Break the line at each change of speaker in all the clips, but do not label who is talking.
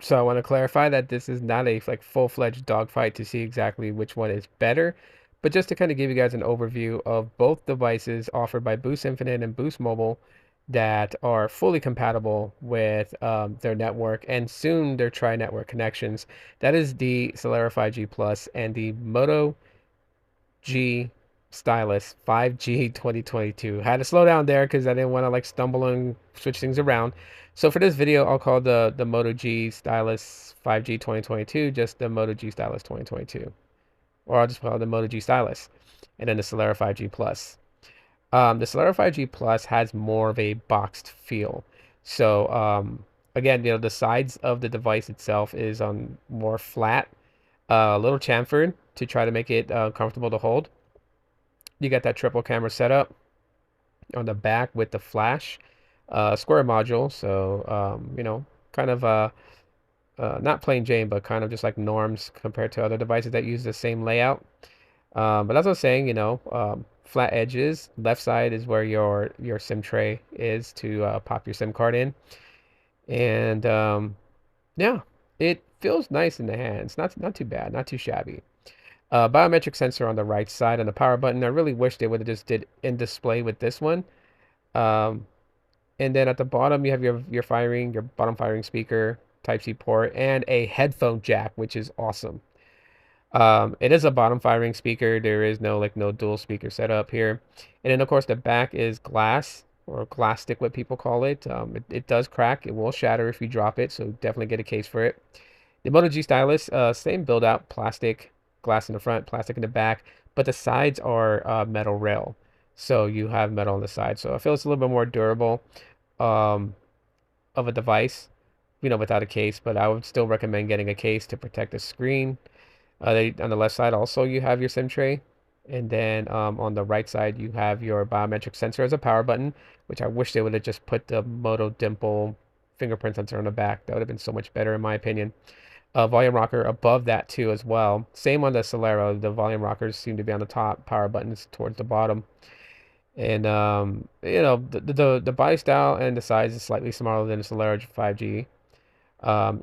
So I want to clarify that this is not a like full-fledged dogfight to see exactly which one is better, but just to kind of give you guys an overview of both devices offered by Boost Infinite and Boost Mobile that are fully compatible with their network and soon their tri-network connections. That is the Celero 5G Plus and the Moto G Stylus 5G 2022. Had to slow down there because I didn't want to like stumble and switch things around. So for this video, I'll call the Moto G Stylus 5G 2022 just the Moto G Stylus 2022. Or I'll just call it the Moto G Stylus. And then the Celero 5G Plus. The Celero 5G Plus has more of a boxed feel. So again, the sides of the device itself is on more flat, a little chamfered to try to make it comfortable to hold. You got that triple camera setup on the back with the flash square module. So, kind of not plain Jane, but kind of just like norms compared to other devices that use the same layout. But as I was saying, flat edges. Left side is where your SIM tray is to pop your SIM card in. And yeah, it feels nice in the hands. Not too bad, not too shabby. Biometric sensor on the right side on the power button. I really wish they would have just did in display with this one. Um, and then at the bottom, you have your bottom firing speaker, Type-C port, and a headphone jack, which is awesome. It is a bottom firing speaker. There is no dual speaker setup here. And then of course the back is glass or plastic, what people call it. It does crack. It will shatter if you drop it, so definitely get a case for it. The Moto G Stylus, same build out, plastic, glass in the front, plastic in the back, but the sides are metal rail. So you have metal on the side. So I feel it's a little bit more durable um, of a device, without a case, but I would still recommend getting a case to protect the screen. On the left side also you have your SIM tray, and then on the right side you have your biometric sensor as a power button, which I wish they would have just put the Moto Dimple fingerprint sensor on the back. That would have been so much better in my opinion. Volume rocker above that too as well. Same on the Celero. The volume rockers seem to be on the top, power buttons towards the bottom. And the body style and the size is slightly smaller than the Celero 5G.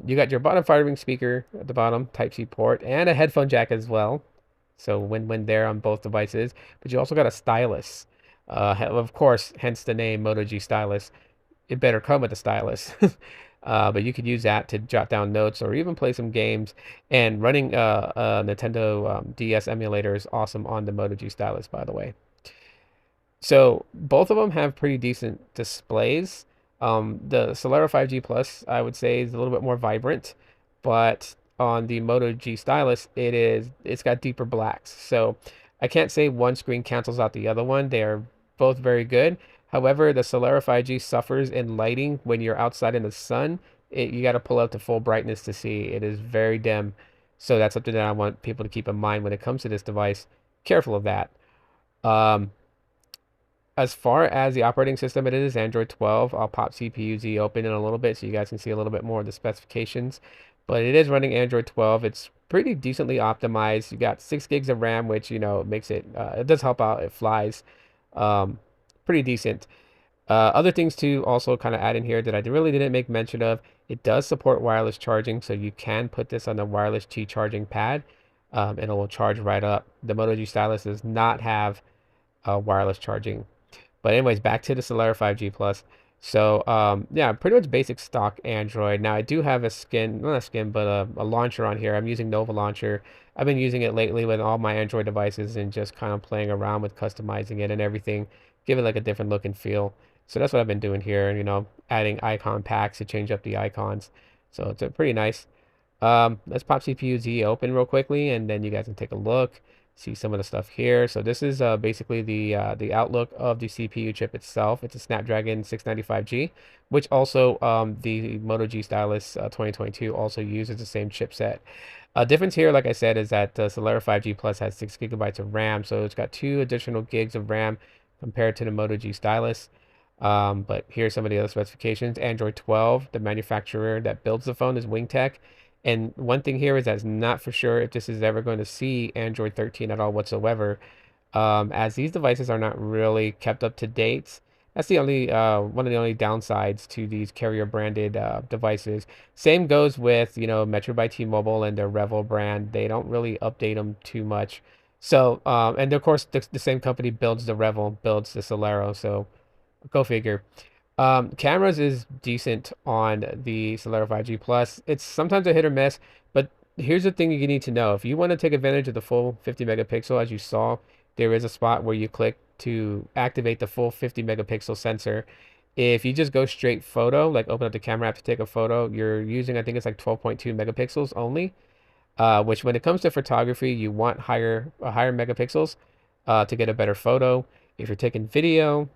You got your bottom firing speaker at the bottom, Type-C port, and a headphone jack as well. So win-win there on both devices. But you also got a stylus. Of course, hence the name Moto G Stylus. It better come with a stylus. But you could use that to jot down notes or even play some games. And running a Nintendo DS emulator is awesome on the Moto G Stylus, by the way. So both of them have pretty decent displays. The Celero 5G Plus, I would say, is a little bit more vibrant, but on the Moto G Stylus, it's got deeper blacks. So I can't say one screen cancels out the other one. They are both very good. However, the Celero 5G suffers in lighting when you're outside in the sun. You got to pull out to full brightness to see. It is very dim. So that's something that I want people to keep in mind when it comes to this device. Careful of that. Um, as far as the operating system, it is Android 12. I'll pop CPU-Z open in a little bit so you guys can see a little bit more of the specifications. But it is running Android 12. It's pretty decently optimized. You got 6 gigs of RAM, which, makes it, it does help out. It flies. Um, Pretty decent. Other things to also kind of add in here that I really didn't make mention of. It does support wireless charging, so you can put this on the wireless Qi charging pad, and it will charge right up. The Moto G Stylus does not have wireless charging. But anyways, back to the Celero 5G Plus. So yeah, pretty much basic stock Android. Now I do have a skin, not a skin, but a launcher on here. I'm using Nova Launcher. I've been using it lately with all my Android devices and just kind of playing around with customizing it and everything, give it like a different look and feel. So that's what I've been doing here, adding icon packs to change up the icons. So it's pretty nice. Let's pop CPU-Z open real quickly, and then you guys can take a look, see some of the stuff here. So this is basically the outlook of the CPU chip itself. It's a Snapdragon 695G, which also the Moto G Stylus 2022 also uses the same chipset. Difference here, like I said, is that the Celero 5G Plus has 6 gigabytes of RAM, so it's got 2 additional gigs of RAM compared to the Moto G Stylus. But here's some of the other specifications. Android 12, the manufacturer that builds the phone is WingTech. And one thing here is that's not for sure if this is ever going to see Android 13 at all whatsoever, as these devices are not really kept up to date That's the only one of the only downsides to these carrier branded devices. Same goes with, Metro by T-Mobile and their Revel brand. They don't really update them too much. So, and of course, the same company builds the Revel, builds the Celero. So go figure. Cameras is decent on the Celero 5G Plus. It's sometimes a hit or miss, but here's the thing you need to know. If you want to take advantage of the full 50 megapixel, as you saw, there is a spot where you click to activate the full 50 megapixel sensor. If you just go straight photo, like open up the camera app to take a photo, you're using, I think it's like 12.2 megapixels only. Which when it comes to photography, you want higher megapixels to get a better photo. If you're taking video,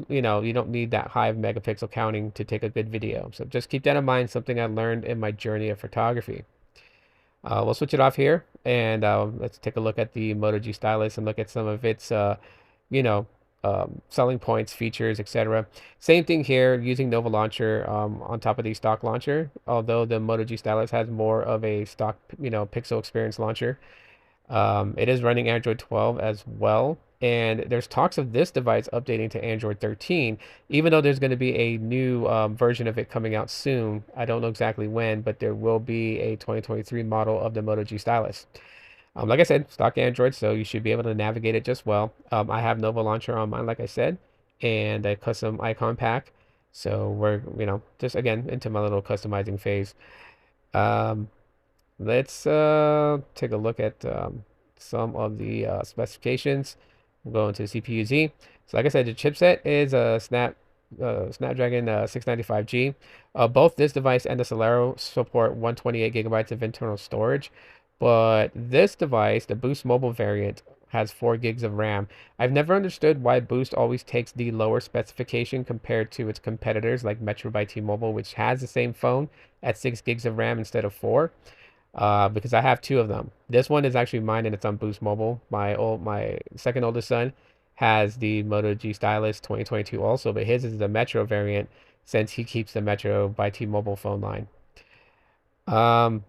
you don't need that high megapixel counting to take a good video. So just keep that in mind, something I learned in my journey of photography. We'll switch it off here and let's take a look at the Moto G Stylus and look at some of its you know, selling points, features, etc. Same thing here, using Nova Launcher on top of the stock launcher, although the Moto G Stylus has more of a stock, Pixel Experience launcher. It is running Android 12 as well, and there's talks of this device updating to Android 13, even though there's going to be a new version of it coming out soon. I don't know exactly when, but there will be a 2023 model of the Moto G Stylus. Like I said, stock Android, so you should be able to navigate it just well. I have Nova Launcher on mine, like I said, and a custom icon pack. So we're, just again into my little customizing phase. Um, let's take a look at some of the specifications. We'll go into CPU-Z. So like I said, the chipset is a Snapdragon 695G. Both this device and the Celero support 128 gigabytes of internal storage, but this device, the Boost Mobile variant, has 4 gigs of RAM. I've never understood why Boost always takes the lower specification compared to its competitors like Metro by T-Mobile, which has the same phone at 6 gigs of RAM instead of 4. Because I have two of them. This one is actually mine and it's on Boost Mobile. My second oldest son has the Moto G Stylus 2022 also, but his is the Metro variant since he keeps the Metro by T-Mobile phone line. Um,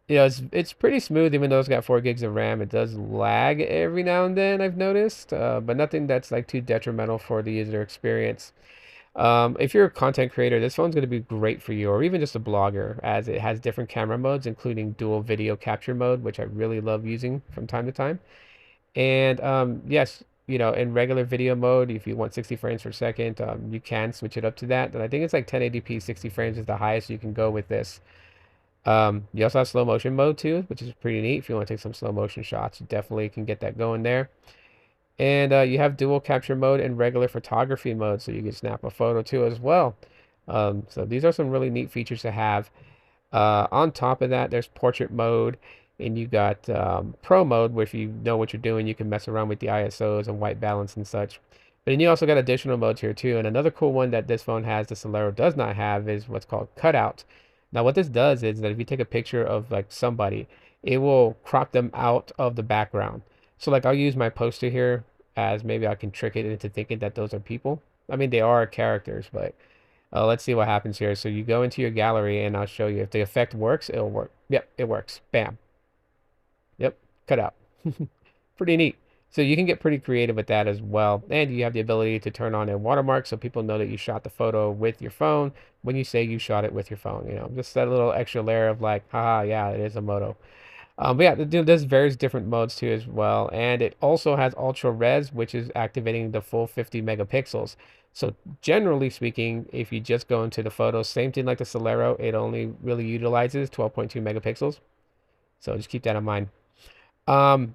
it's pretty smooth even though it's got 4 gigs of RAM. It does lag every now and then, I've noticed, but nothing that's like too detrimental for the user experience. If you're a content creator, this phone's going to be great for you, or even just a blogger, as it has different camera modes, including dual video capture mode, which I really love using from time to time. And yes, in regular video mode, if you want 60 frames per second, you can switch it up to that. And I think it's like 1080p 60 frames is the highest you can go with this. You also have slow motion mode too, which is pretty neat. If you want to take some slow motion shots, you definitely can get that going there. And you have dual capture mode and regular photography mode, so you can snap a photo too as well. So these are some really neat features to have. On top of that, there's portrait mode, and you got pro mode, where if you know what you're doing, you can mess around with the ISOs and white balance and such. But then you also got additional modes here too. And another cool one that this phone has, the Celero does not have, is what's called cutout. Now, what this does is that if you take a picture of like somebody, it will crop them out of the background. So like I'll use my poster here as maybe I can trick it into thinking that those are people. I mean, they are characters, but let's see what happens here. So you go into your gallery and I'll show you if the effect works, it'll work. Yep, it works. Bam. Yep, cut out. Pretty neat. So you can get pretty creative with that as well. And you have the ability to turn on a watermark so people know that you shot the photo with your phone when you say you shot it with your phone. Just that little extra layer of like, haha, yeah, it is a Moto. But yeah, there's various different modes too as well. And it also has ultra res, which is activating the full 50 megapixels. So generally speaking, if you just go into the photos, same thing like the Celero, it only really utilizes 12.2 megapixels. So just keep that in mind. Um,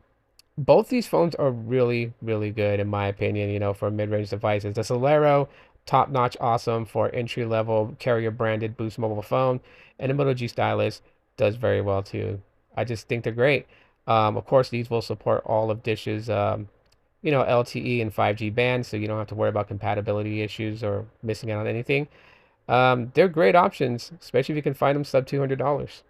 both these phones are really, really good in my opinion, for mid-range devices. The Celero, top-notch awesome for entry-level carrier branded Boost mobile phone, and the Moto G Stylus does very well too. I just think they're great. Of course, these will support all of Dish's, LTE and 5G bands, so you don't have to worry about compatibility issues or missing out on anything. They're great options, especially if you can find them sub $200.